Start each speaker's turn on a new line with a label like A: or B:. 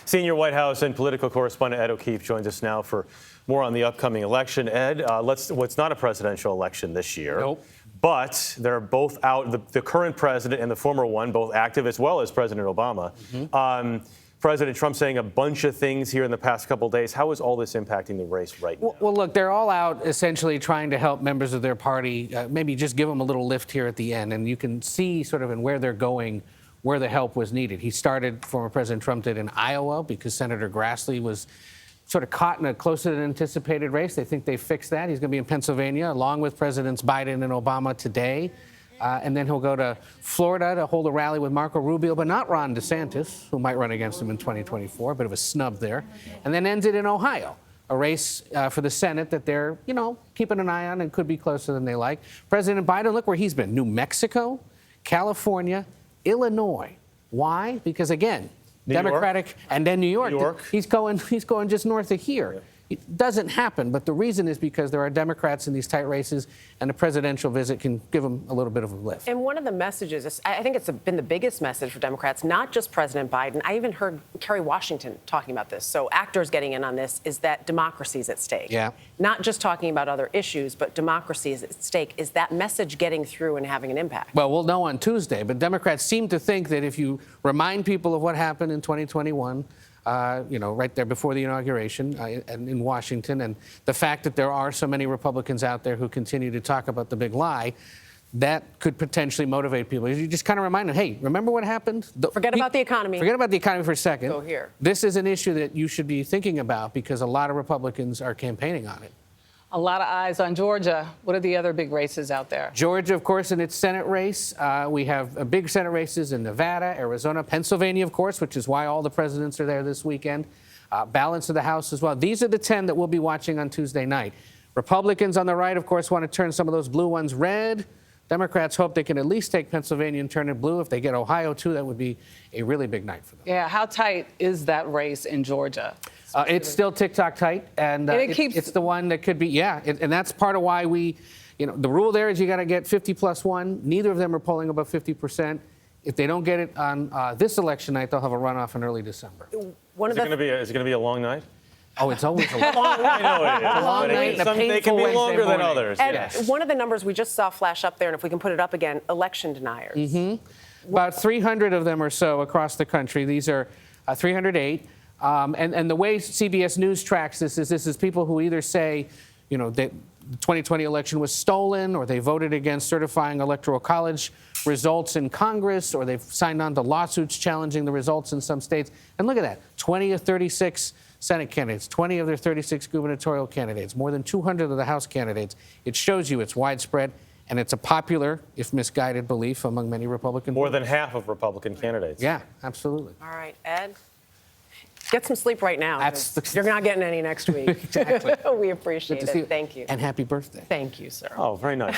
A: Senior White House and political correspondent Ed O'Keefe joins us now for more on the upcoming election. Ed, it's not a presidential election this year.
B: Nope.
A: But they're both out, the current president and the former one, both active, as well as President Obama. President Trump saying a bunch of things here in the past couple of days. How is all this impacting the race right now?
B: Well, look, they're all out essentially trying to help members of their party, maybe just give them a little lift here at the end. And you can see sort of in where they're going, where the help was needed. He started, former President Trump did, in Iowa because Senator Grassley was sort of caught in a closer than anticipated race. They think they fixed that. He's going to be in Pennsylvania, along with Presidents Biden and Obama today. And then he'll go to Florida to hold a rally with Marco Rubio, but not Ron DeSantis, who might run against him in 2024, bit of a snub there. And then ends it in Ohio, a race for the Senate that they're, keeping an eye on and could be closer than they like. President Biden, look where he's been. New Mexico, California, Illinois. Why? Because, again, Democratic, and then New York. He's going just north of here. Yeah. It doesn't happen, but the reason is because there are Democrats in these tight races, and a presidential visit can give them a little bit of a lift.
C: And one of the messages, I think it's been the biggest message for Democrats, not just President Biden. I even heard Kerry Washington talking about this. So actors getting in on this is that democracy is at stake.
B: Yeah.
C: Not just talking about other issues, but democracy is at stake. Is that message getting through and having an impact?
B: Well, we'll know on Tuesday, but Democrats seem to think that if you remind people of what happened in 2021, right there before the inauguration in Washington, and the fact that there are so many Republicans out there who continue to talk about the big lie, that could potentially motivate people. You just kind of remind them, hey, remember what happened?
C: Forget about the economy.
B: Forget about the economy for a second.
C: Go here.
B: This is an issue that you should be thinking about because a lot of Republicans are campaigning on it.
D: A lot of eyes on Georgia. What are the other big races out there?
B: Georgia, of course, in its Senate race. We have big Senate races in Nevada, Arizona, Pennsylvania, of course, which is why all the presidents are there this weekend. Balance of the House as well. These are the 10 that we'll be watching on Tuesday night. Republicans on the right, of course, want to turn some of those blue ones red. Democrats hope they can at least take Pennsylvania and turn it blue. If they get Ohio, too, that would be a really big night for them.
D: Yeah, how tight is that race in Georgia?
B: It's still tick-tock tight, and it's the one that could be, and that's part of why the rule there is you got to get 50 plus 1. Neither of them are polling above 50%. If they don't get it on this election night, they'll have a runoff in early December.
A: Is it going to be a long night?
B: Oh, it's always a long
A: night. I know it is.
B: A long night and a
A: They can be longer than others.
C: And
A: yes.
C: one of the numbers we just saw flash up there, and if we can put it up again, election deniers.
B: About 300 of them or so across the country. These are 308. And the way CBS News tracks this is people who either say, that the 2020 election was stolen, or they voted against certifying electoral college results in Congress, or they've signed on to lawsuits challenging the results in some states. And look at that, 20 of 36 Senate candidates, 20 of their 36 gubernatorial candidates, more than 200 of the House candidates. It shows you it's widespread, and it's a popular, if misguided, belief among many Republican
A: More
B: voters.
A: than half of Republican candidates.
B: Yeah, absolutely.
C: All right, Ed, get some sleep right now. You're not getting any next week.
B: Exactly.
C: We appreciate it. Thank you.
B: And happy birthday.
C: Thank you, sir.
A: Oh, very nice.